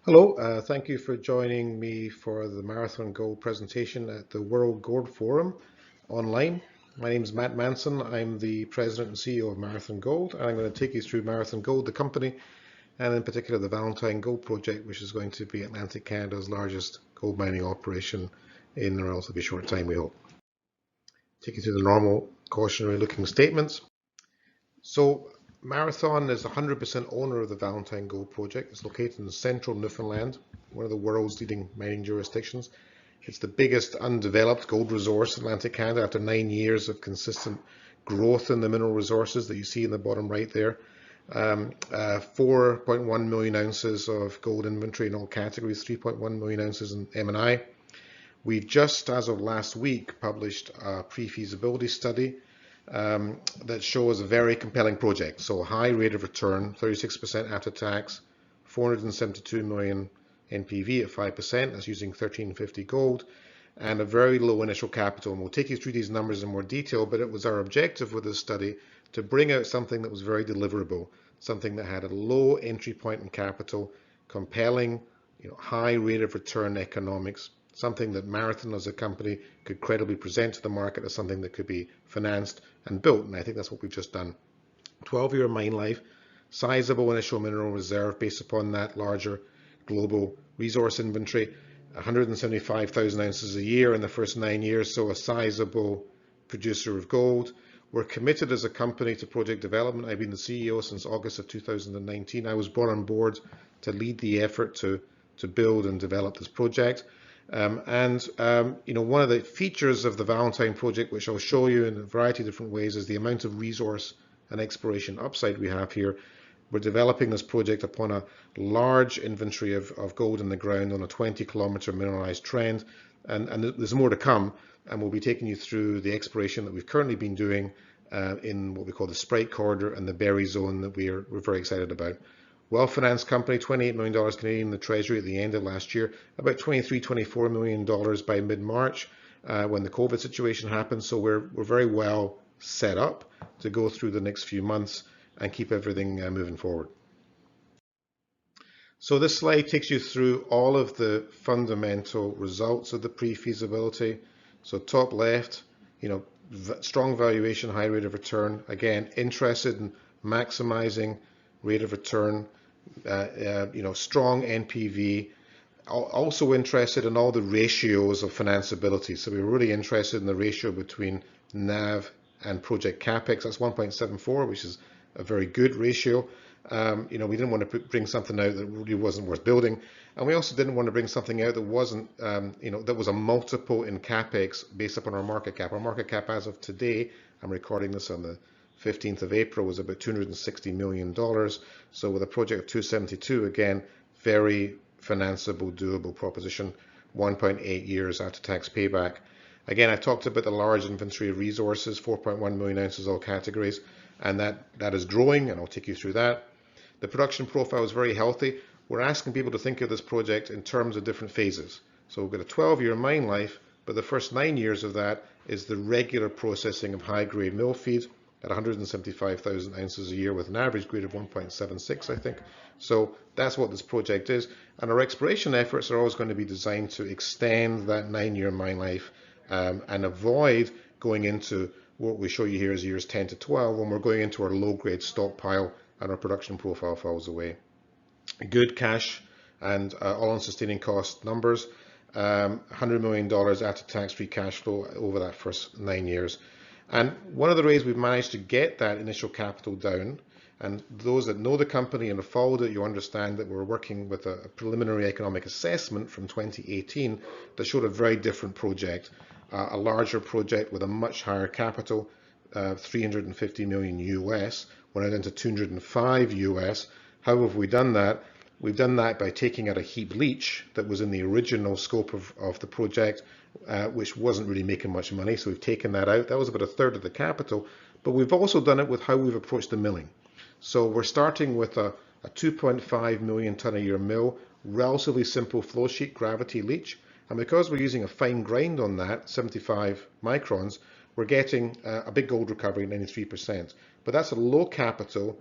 Hello, thank you for joining me for the Marathon Gold presentation at the World Gold Forum online. My name is Matt Manson. I'm the President and CEO of Marathon Gold, and I'm going to take you through Marathon Gold, the company, and in particular the Valentine Gold Project, which is going to be Atlantic Canada's largest gold mining operation in a relatively short time, we hope. Take you through the normal cautionary looking statements. So Marathon is 100% owner of the Valentine Gold Project. It's located in central Newfoundland, one of the world's leading mining jurisdictions. It's the biggest undeveloped gold resource in Atlantic Canada after 9 years of consistent growth in the mineral resources that you see in the bottom right there. 4.1 million ounces of gold inventory in all categories, 3.1 million ounces in M&I. We've just, as of last week, published a pre-feasibility study that shows a very compelling project. So a high rate of return, 36% after tax, 472 million NPV at 5%, that's using 1350 gold, and a very low initial capital. And we'll take you through these numbers in more detail, but it was our objective with this study to bring out something that was very deliverable, something that had a low entry point in capital, compelling, high rate of return economics, something that Marathon as a company could credibly present to the market as something that could be financed and built. And I think that's what we've just done. 12-year mine life, sizable initial mineral reserve based upon that larger global resource inventory, 175,000 ounces a year in the first 9 years, so a sizable producer of gold. We're committed as a company to project development. I've been the CEO since August of 2019. I was brought on board to lead the effort to build and develop this project. One of the features of the Valentine project, which I'll show you in a variety of different ways, is the amount of resource and exploration upside we have here. We're developing this project upon a large inventory of gold in the ground on a 20-kilometer mineralized trend, and there's more to come, and we'll be taking you through the exploration that we've currently been doing in what we call the Sprite Corridor and the Berry Zone that we're very excited about. Well-financed company, $28 million Canadian in the Treasury at the end of last year, about $23–24 million by mid-March when the COVID situation happened. So we're very well set up to go through the next few months and keep everything moving forward. So this slide takes you through all of the fundamental results of the pre-feasibility. So top left, strong valuation, high rate of return. Again, interested in maximizing rate of return, strong NPV. Also interested in all the ratios of financeability. So we were really interested in the ratio between NAV and project capex. That's 1.74, which is a very good ratio. We didn't want to bring something out that really wasn't worth building, and we also didn't want to bring something out that wasn't, that was a multiple in capex based upon our market cap. Our market cap as of today, I'm recording this on the 15th of April, was about $260 million. So with a project of 272, again, very financeable, doable proposition, 1.8 years after tax payback. Again, I talked about the large inventory of resources, 4.1 million ounces, all categories, and that is growing, and I'll take you through that. The production profile is very healthy. We're asking people to think of this project in terms of different phases. So we've got a 12-year mine life, but the first 9 years of that is the regular processing of high-grade mill feed at 175,000 ounces a year with an average grade of 1.76, I think. So that's what this project is. And our exploration efforts are always going to be designed to extend that 9-year mine life and avoid going into what we show you here as years 10 to 12 when we're going into our low-grade stockpile and our production profile falls away. Good cash and all-in sustaining cost numbers, $100 million after tax-free cash flow over that first 9 years. And one of the ways we've managed to get that initial capital down, and those that know the company and have followed it, you understand that we're working with a preliminary economic assessment from 2018 that showed a very different project, a larger project with a much higher capital, 350 million US, we're now down to 205 US. How have we done that? We've done that by taking out a heap leach that was in the original scope of the project, which wasn't really making much money. So we've taken that out. That was about a third of the capital, but we've also done it with how we've approached the milling. So we're starting with a 2.5 million ton a year mill, relatively simple flow sheet, gravity leach. And because we're using a fine grind on that, 75 microns, we're getting a big gold recovery, 93%. But that's a low capital,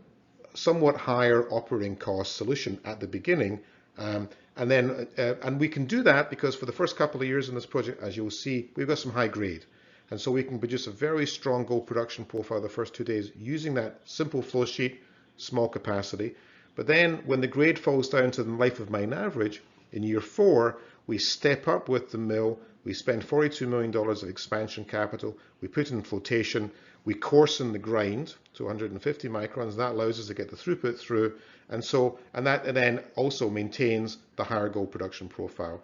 somewhat higher operating cost solution at the beginning, And we can do that because for the first couple of years in this project, as you'll see, we've got some high grade. And so we can produce a very strong gold production profile the first 2 days using that simple flow sheet, small capacity. But then when the grade falls down to the life of mine average, in year 4, we step up with the mill. We spend $42 million of expansion capital. We put in flotation. We coarsen the grind to 150 microns. That allows us to get the throughput through. And then also maintains the higher gold production profile.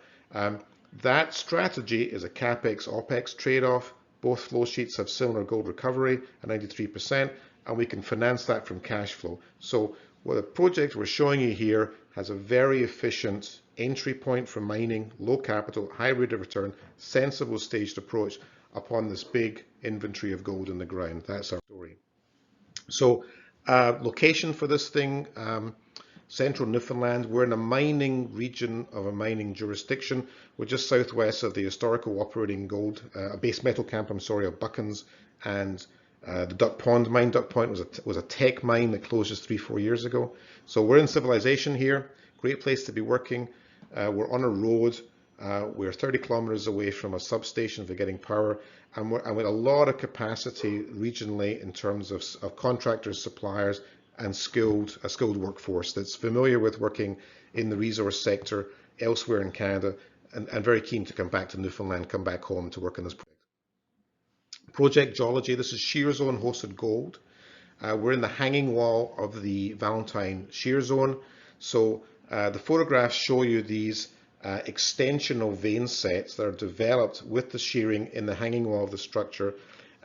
That strategy is a CapEx OpEx trade-off. Both flow sheets have similar gold recovery at 93%, and we can finance that from cash flow. So the project we're showing you here has a very efficient entry point for mining, low capital, high rate of return, sensible staged approach upon this big inventory of gold in the ground. That's our story. So location for this thing, central Newfoundland. We're in a mining region of a mining jurisdiction. We're just southwest of the historical operating gold, base metal camp, of Buckens, and the Duck Pond mine. Duck Pond was a tech mine that closed just 3-4 years ago. So we're in civilization here. Great place to be working. We're on a road. We're 30 kilometers away from a substation for getting power, and with a lot of capacity regionally in terms of contractors, suppliers, and a skilled workforce that's familiar with working in the resource sector elsewhere in Canada, and very keen to come back to Newfoundland, come back home to work on this project. Project geology, this is shear zone hosted gold. We're in the hanging wall of the Valentine shear zone. So the photographs show you these extensional vein sets that are developed with the shearing in the hanging wall of the structure.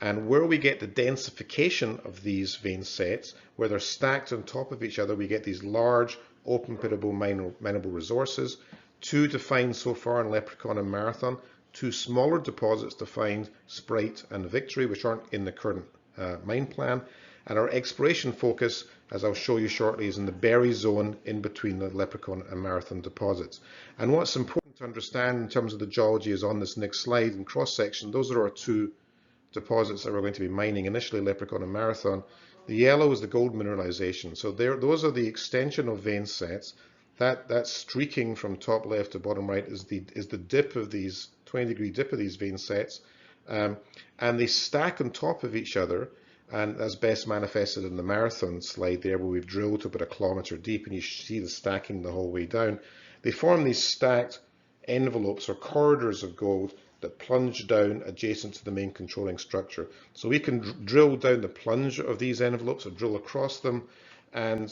And where we get the densification of these vein sets, where they're stacked on top of each other, we get these large open pitable mineable resources. 2 defined so far in Leprechaun and Marathon, 2 smaller deposits defined, Sprite and Victory, which aren't in the current mine plan. And our exploration focus, as I'll show you shortly, is in the berry zone in between the Leprechaun and Marathon deposits. And what's important to understand in terms of the geology is on this next slide in cross section. Those are our 2 deposits that we're going to be mining, initially Leprechaun and Marathon. The yellow is the gold mineralization. So those are the extensional vein sets. That streaking from top left to bottom right is the dip of these 20-degree dip of these vein sets, and they stack on top of each other, and that's best manifested in the Marathon slide there, where we've drilled to about 1 kilometer deep, and you see the stacking the whole way down. They form these stacked envelopes or corridors of gold that plunge down adjacent to the main controlling structure. So we can drill down the plunge of these envelopes or drill across them and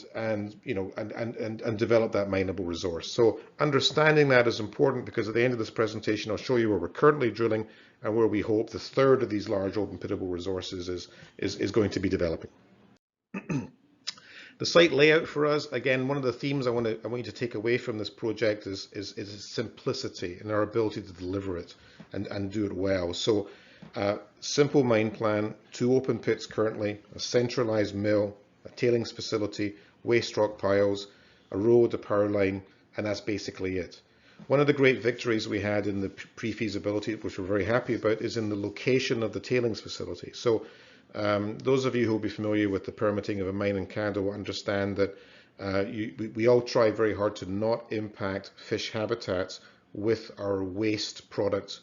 develop that mineable resource. So understanding that is important, because at the end of this presentation I'll show you where we're currently drilling and where we hope the third of these large open pitable resources is going to be developing. The site layout for us, again, one of the themes I want you to take away from this project is simplicity and our ability to deliver it and do it well. So simple mine plan, 2 open pits currently, a centralized mill, a tailings facility, waste rock piles, a road, a power line, and that's basically it. One of the great victories we had in the pre-feasibility, which we're very happy about, is in the location of the tailings facility. So those of you who will be familiar with the permitting of a mine in Canada will understand that we all try very hard to not impact fish habitats with our waste product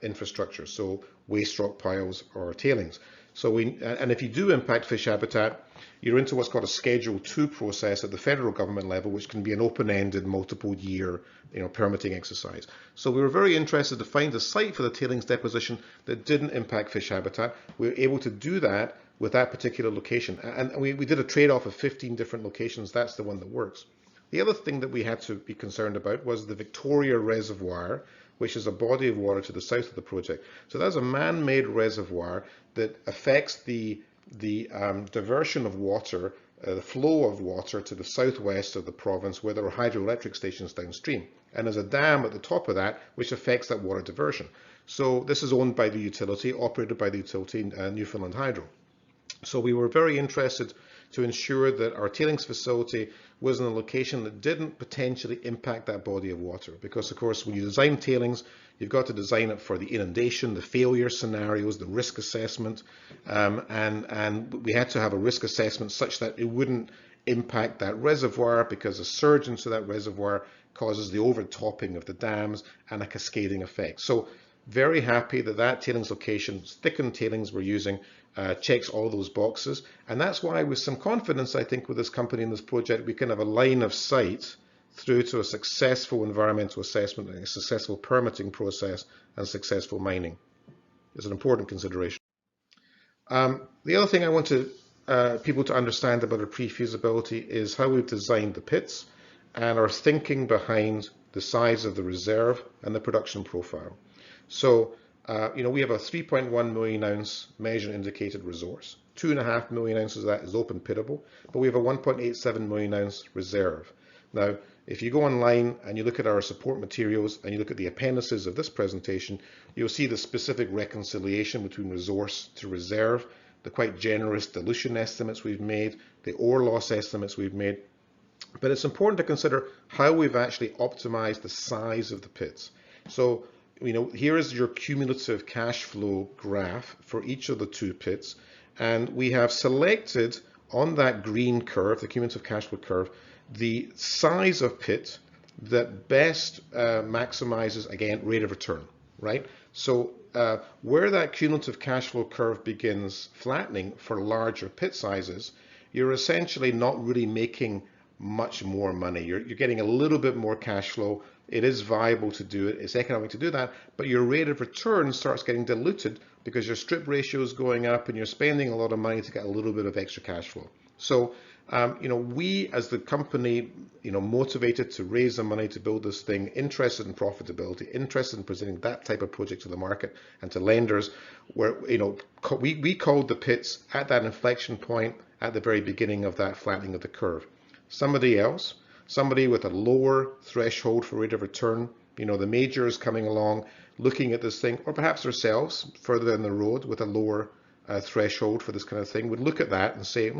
infrastructure, so waste rock piles or tailings. So and if you do impact fish habitat, you're into what's called a Schedule 2 process at the federal government level, which can be an open-ended, multiple-year permitting exercise. So we were very interested to find a site for the tailings deposition that didn't impact fish habitat. We were able to do that with that particular location. And we did a trade-off of 15 different locations. That's the one that works. The other thing that we had to be concerned about was the Victoria Reservoir, which is a body of water to the south of the project. So that's a man-made reservoir that affects the diversion of water, the flow of water to the southwest of the province, where there are hydroelectric stations downstream. And there's a dam at the top of that, which affects that water diversion. So this is owned by the utility, operated by the utility, Newfoundland Hydro. So we were very interested to ensure that our tailings facility was in a location that didn't potentially impact that body of water. Because of course, when you design tailings, you've got to design it for the inundation, the failure scenarios, the risk assessment, and we had to have a risk assessment such that it wouldn't impact that reservoir because a surge into that reservoir causes the overtopping of the dams and a cascading effect. So very happy that that tailings location, thickened tailings we're using, checks all those boxes. And that's why with some confidence, I think with this company and this project, we can have a line of sight through to a successful environmental assessment and a successful permitting process and successful mining. It's an important consideration. The other thing I want people to understand about our pre-feasibility is how we've designed the pits and our thinking behind the size of the reserve and the production profile. So, we have a 3.1 million ounce measured and indicated resource. 2.5 million ounces of that is open pittable, but we have a 1.87 million ounce reserve. Now, if you go online and you look at our support materials and you look at the appendices of this presentation, you'll see the specific reconciliation between resource to reserve, the quite generous dilution estimates we've made, the ore loss estimates we've made. But it's important to consider how we've actually optimized the size of the pits. So, here is your cumulative cash flow graph for each of the two pits. And we have selected on that green curve, the cumulative cash flow curve, the size of pit that best maximizes, again, rate of return, right? So where that cumulative cash flow curve begins flattening for larger pit sizes, you're essentially not really making much more money. You're getting a little bit more cash flow. It is viable to do it. It's economic to do that, but your rate of return starts getting diluted because your strip ratio is going up and you're spending a lot of money to get a little bit of extra cash flow. So, we as the company, motivated to raise the money to build this thing, interested in profitability, interested in presenting that type of project to the market and to lenders, where, we called the pits at that inflection point at the very beginning of that flattening of the curve. Somebody else, somebody with a lower threshold for rate of return, the majors coming along, looking at this thing, or perhaps ourselves further down the road with a lower threshold for this kind of thing, would look at that and say,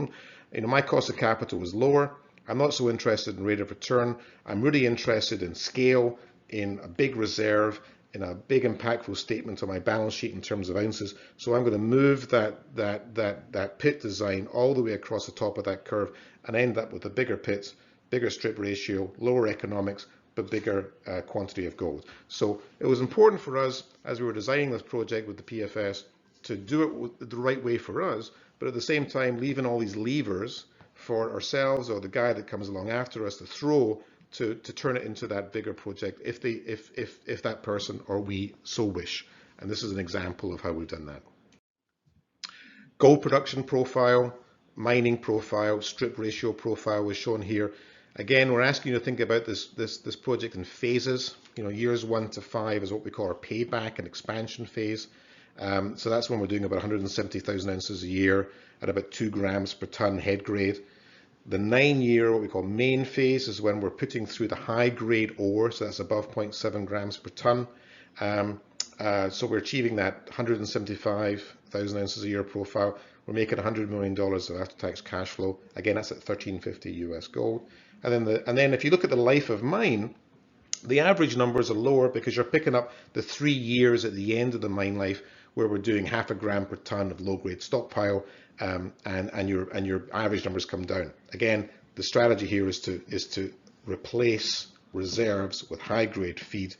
my cost of capital is lower. I'm not so interested in rate of return. I'm really interested in scale, in a big reserve, in a big impactful statement on my balance sheet in terms of ounces. So I'm going to move that pit design all the way across the top of that curve and end up with a bigger pit, bigger strip ratio, lower economics, but bigger quantity of gold. So it was important for us as we were designing this project with the PFS to do it the right way for us, but at the same time leaving all these levers for ourselves or the guy that comes along after us to throw to turn it into that bigger project if that person or we so wish. And this is an example of how we've done that. Gold production profile, mining profile, strip ratio profile was shown here. Again, we're asking you to think about this project in phases. Years 1 to 5 is what we call our payback and expansion phase. So that's when we're doing about 170,000 ounces a year at about 2 grams per ton head grade. The 9-year, what we call main phase, is when we're putting through the high grade ore, so that's above 0.7 grams per ton. So we're achieving that 175,000 ounces a year profile. We're making $100 million of after-tax cash flow. Again, that's at 1350 US gold. And then if you look at the life of mine, the average numbers are lower because you're picking up the 3 years at the end of the mine life where we're doing 0.5 gram per ton of low-grade stockpile, and your average numbers come down. Again, the strategy here is to replace reserves with high-grade feed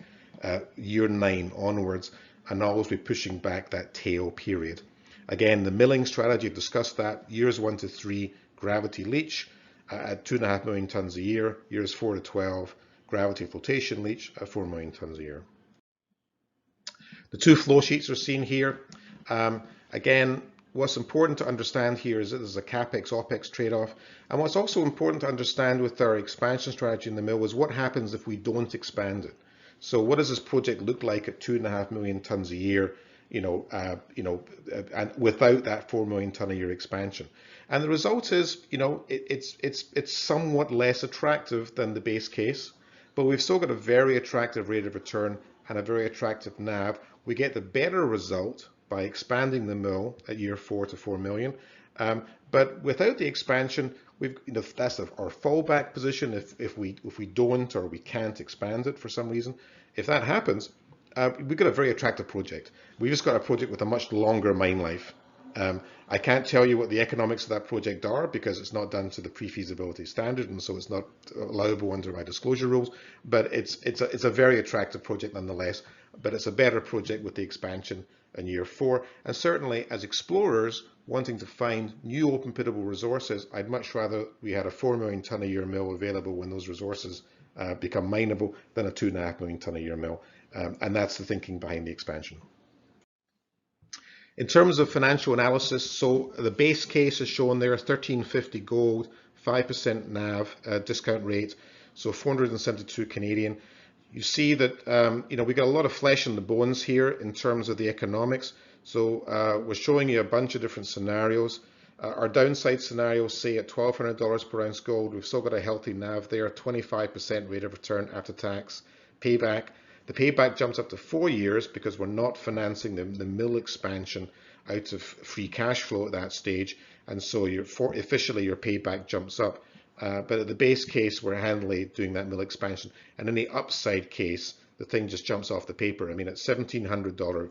year 9 onwards, and always be pushing back that tail period. Again, the milling strategy, I've discussed that. Years 1 to 3, gravity leach at 2.5 million tons a year. Years 4 to 12, gravity flotation leach at 4 million tons a year. The two flow sheets are seen here. Again, what's important to understand here is that there's a capex opex trade-off, and what's also important to understand with our expansion strategy in the mill is what happens if we don't expand it. So what does this project look like at 2.5 million tons a year, and without that 4 million ton a year expansion? And the result is, it's somewhat less attractive than the base case, but we've still got a very attractive rate of return and a very attractive NAV. We get the better result by expanding the mill at year 4 to 4 million. But without the expansion, that's our fallback position if we don't or we can't expand it for some reason. If that happens, we've got a very attractive project. We've just got a project with a much longer mine life. I can't tell you what the economics of that project are because it's not done to the pre-feasibility standard, and so it's not allowable under my disclosure rules. But it's a very attractive project nonetheless. But it's a better project with the expansion in year 4. And certainly, as explorers wanting to find new open pitable resources, I'd much rather we had a 4 million ton a year mill available when those resources become mineable than a 2.5 million ton a year mill. And that's the thinking behind the expansion. In terms of financial analysis, so the base case is shown there, 1350 gold, 5% NAV discount rate, so 472 Canadian. You see that we got a lot of flesh in the bones here in terms of the economics. So we're showing you a bunch of different scenarios. Our downside scenarios say at $1,200 per ounce gold, we've still got a healthy NAV there, 25% rate of return after tax, payback. The payback jumps up to 4 years because we're not financing the mill expansion out of free cash flow at that stage, and so officially your payback jumps up. But at the base case, we're handily doing that mill expansion, and in the upside case, the thing just jumps off the paper. I mean, it's $1,700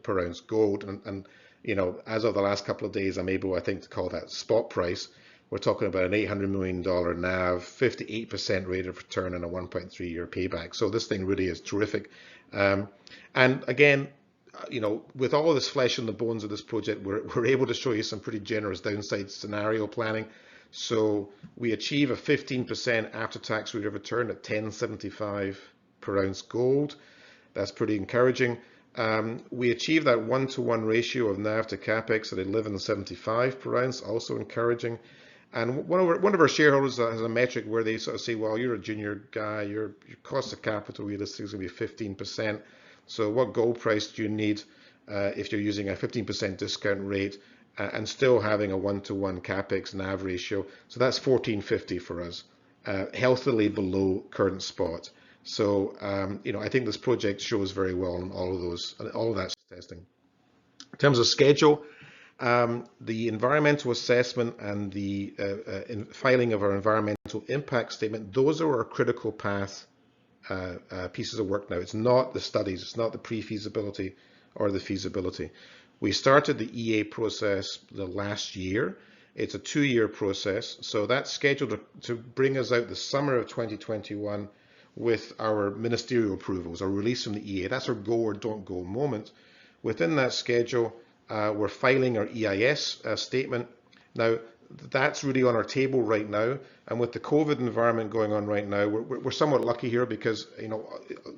per ounce gold, and as of the last couple of days, I'm able, I think, to call that spot price. We're talking about an $800 million NAV, 58% rate of return, and a 1.3 year payback. So this thing really is terrific. And again, with all of this flesh on the bones of this project, we're able to show you some pretty generous downside scenario planning. So we achieve a 15% after-tax rate of return at $1,075 per ounce gold. That's pretty encouraging. We achieve that 1-to-1 ratio of NAV to capex at $11.75 per ounce, also encouraging. And one of our shareholders has a metric where they sort of say, well, you're a junior guy, your cost of capital realistically is going to be 15%. So what gold price do you need if you're using a 15% discount rate and still having a 1-to-1 capex NAV ratio? So that's $1,450 for us, healthily below current spot. So I think this project shows very well on all of that testing. In terms of schedule, the environmental assessment and the filing of our environmental impact statement, those are our critical path pieces of work now. It's not the studies, it's not the pre-feasibility or the feasibility. We started the EA process the last year. It's a 2-year process, so that's scheduled to bring us out the summer of 2021 with our ministerial approvals, our release from the EA. That's our go or don't go moment. Within that schedule, we're filing our EIS statement. Now, that's really on our table right now, and with the COVID environment going on right now, we're somewhat lucky here because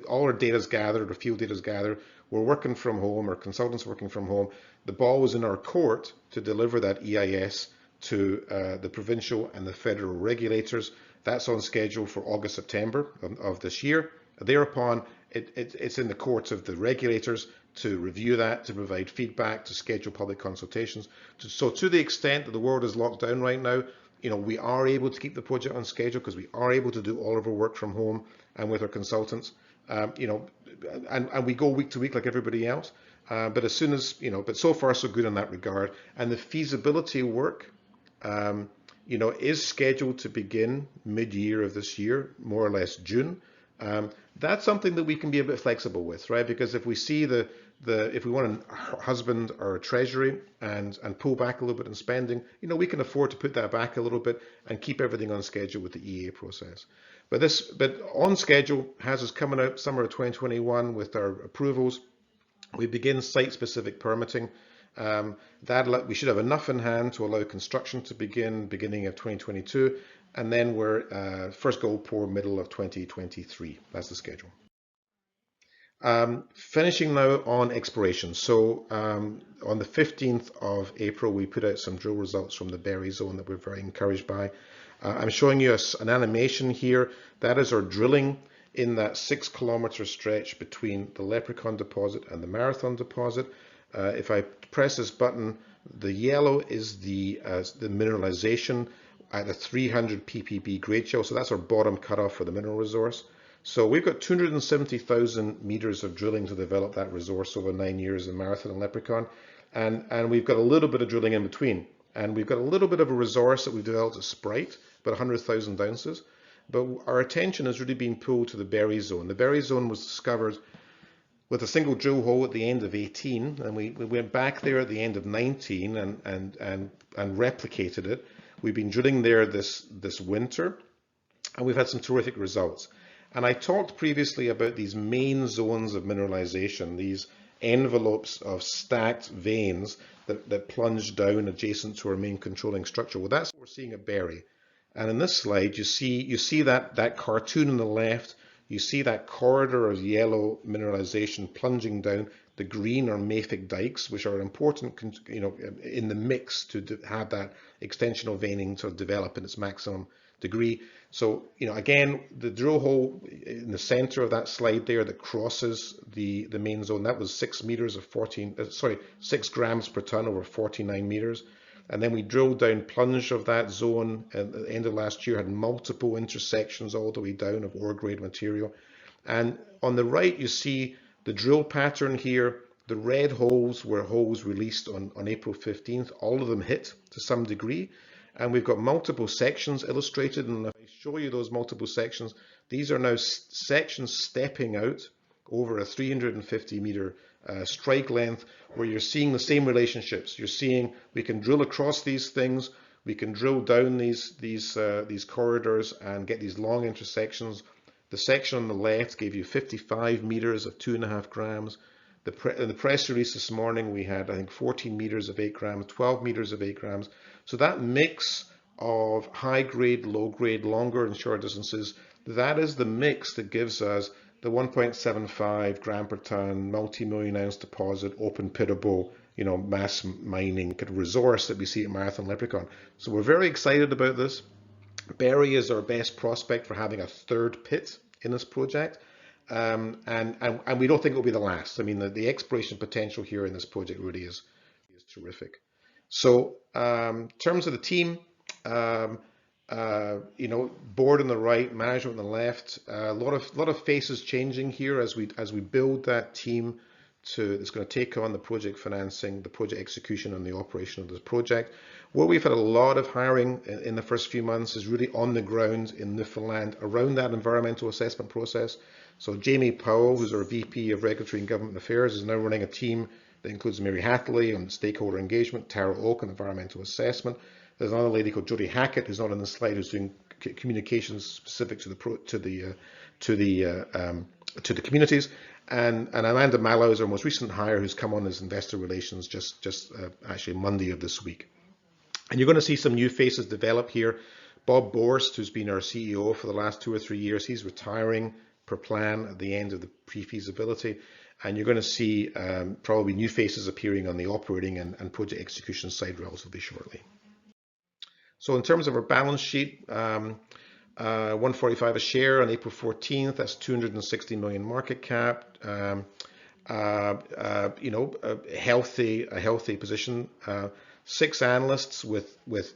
all our data is gathered, our field data is gathered. We're working from home, our consultants working from home. The ball was in our court to deliver that EIS to the provincial and the federal regulators. That's on schedule for August, September of this year. Thereupon, it's in the courts of the regulators to review that, to provide feedback, to schedule public consultations. So to the extent that the world is locked down right now, we are able to keep the project on schedule because we are able to do all of our work from home and with our consultants. And we go week to week like everybody else. But as soon as, but so far so good in that regard. And the feasibility work, is scheduled to begin mid-year of this year, more or less June. That's something that we can be a bit flexible with, right? Because if we see if we want to husband our treasury and pull back a little bit in spending, we can afford to put that back a little bit and keep everything on schedule with the EA process. But on schedule has us coming out summer of 2021 with our approvals. We begin site-specific permitting. We should have enough in hand to allow construction to begin beginning of 2022, and then we're first gold pour middle of 2023. That's the schedule. Finishing now on exploration. So on the 15th of April, we put out some drill results from the Berry Zone that we're very encouraged by. I'm showing you an animation here. That is our drilling in that 6-kilometer stretch between the Leprechaun deposit and the Marathon deposit. If I press this button, the yellow is the mineralization at a 300 ppb grade shell. So that's our bottom cutoff for the mineral resource. So we've got 270,000 meters of drilling to develop that resource over 9 years in Marathon and Leprechaun. And we've got a little bit of drilling in between. And we've got a little bit of a resource that we've developed at Sprite, about 100,000 ounces. But our attention has really been pulled to the Berry Zone. The Berry Zone was discovered with a single drill hole at the end of 18, and we went back there at the end of 19 and replicated it. We've been drilling there this winter, and we've had some terrific results. And I talked previously about these main zones of mineralization, these envelopes of stacked veins that plunge down adjacent to our main controlling structure. Well, that's what we're seeing at Berry. And in this slide, you see that cartoon on the left. You see that corridor of yellow mineralization plunging down. The green are mafic dikes, which are important, in the mix to have that extensional veining to develop in its maximum degree. So, again, the drill hole in the center of that slide there that crosses the main zone, that was 6 meters of 6 grams per ton over 49 meters. And then we drilled down plunge of that zone at the end of last year, had multiple intersections all the way down of ore grade material. And on the right, you see the drill pattern here. The red holes were holes released on April 15th. All of them hit to some degree. And we've got multiple sections illustrated. And if I show you those multiple sections, these are now sections stepping out over a 350 meter strike length, where you're seeing the same relationships. You're seeing we can drill across these things, we can drill down these corridors and get these long intersections. The section on the left gave you 55 meters of 2.5 grams. In the press release this morning, we had, I think, 14 meters of 8 grams, 12 meters of 8 grams. So that mix of high grade, low grade, longer and short distances, that is the mix that gives us the 1.75 gram per ton, multi-million ounce deposit, open pittable, mass mining resource that we see at Marathon Leprechaun. So we're very excited about this. Berry is our best prospect for having a third pit in this project. And we don't think it will be the last. I mean, the exploration potential here in this project really is terrific. So, in terms of the team, board on the right, management on the left, a lot of faces changing here as we build that team that's going to take on the project financing, the project execution, and the operation of this project. Where we've had a lot of hiring in the first few months is really on the ground in Newfoundland around that environmental assessment process. So Jamie Powell, who's our VP of Regulatory and Government Affairs, is now running a team that includes Mary Hatley on stakeholder engagement, Tara Oak on environmental assessment. There's another lady called Jodie Hackett, who's not on the slide, who's doing communications specific to the communities, and Amanda Mallow is our most recent hire, who's come on as investor relations just actually Monday of this week. And you're going to see some new faces develop here. Bob Borst, who's been our CEO for the last 2 or 3 years, he's retiring per plan at the end of the pre-feasibility. And you're going to see probably new faces appearing on the operating and project execution side relatively shortly. So in terms of our balance sheet, 145 a share on April 14th, that's 260 million market cap. A healthy position. 6 analysts with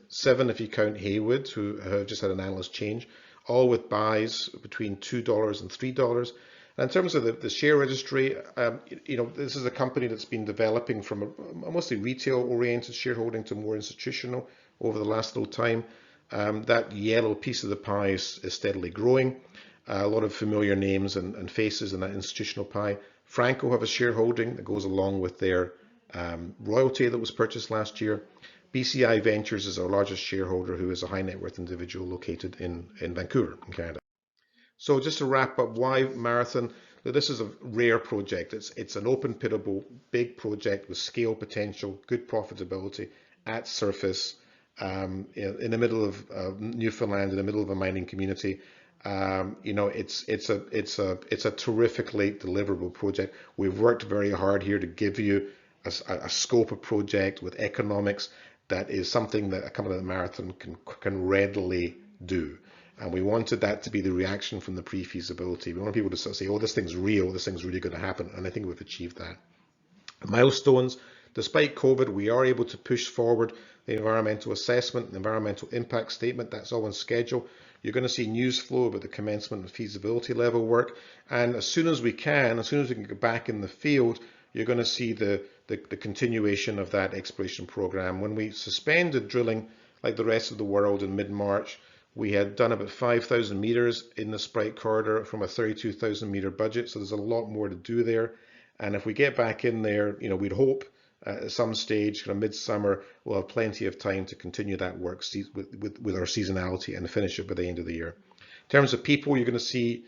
7 if you count Haywood, who have just had an analyst change, all with buys between $2 and $3. And in terms of the share registry, this is a company that's been developing from a mostly retail-oriented shareholding to more institutional over the last little time. That yellow piece of the pie is steadily growing. A lot of familiar names and faces in that institutional pie. Franco have a shareholding that goes along with their royalty that was purchased last year. BCI Ventures is our largest shareholder, who is a high net worth individual located in Vancouver, in Canada. So just to wrap up, why Marathon? This is a rare project. It's an open pittable, big project with scale potential, good profitability at surface, in the middle of Newfoundland, in the middle of a mining community. It's a terrifically deliverable project. We've worked very hard here to give you a scope of project with economics that is something that a company like Marathon can readily do. And we wanted that to be the reaction from the pre-feasibility. We want people to sort of say, oh, this thing's real, this thing's really going to happen. And I think we've achieved that. Milestones. Despite COVID, we are able to push forward the environmental assessment, the environmental impact statement. That's all on schedule. You're going to see news flow about the commencement of feasibility level work. And as soon as we can get back in the field, you're going to see the continuation of that exploration program. When we suspended drilling, like the rest of the world, in mid-March, we had done about 5,000 meters in the Sprite corridor from a 32,000 meter budget. So there's a lot more to do there. And if we get back in there, we'd hope at some stage, kind of midsummer, we'll have plenty of time to continue that work with our seasonality and finish it by the end of the year. In terms of people, you're going to see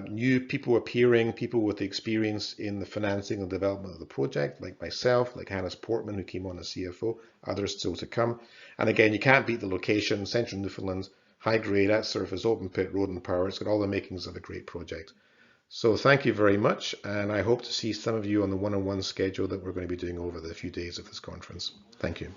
new people appearing, people with experience in the financing and development of the project, like myself, like Hannes Portman, who came on as CFO, others still to come. And again, you can't beat the location, central Newfoundland, high grade, at surface, open pit, road and power. It's got all the makings of a great project. So thank you very much, and I hope to see some of you on the one-on-one schedule that we're going to be doing over the few days of this conference. Thank you.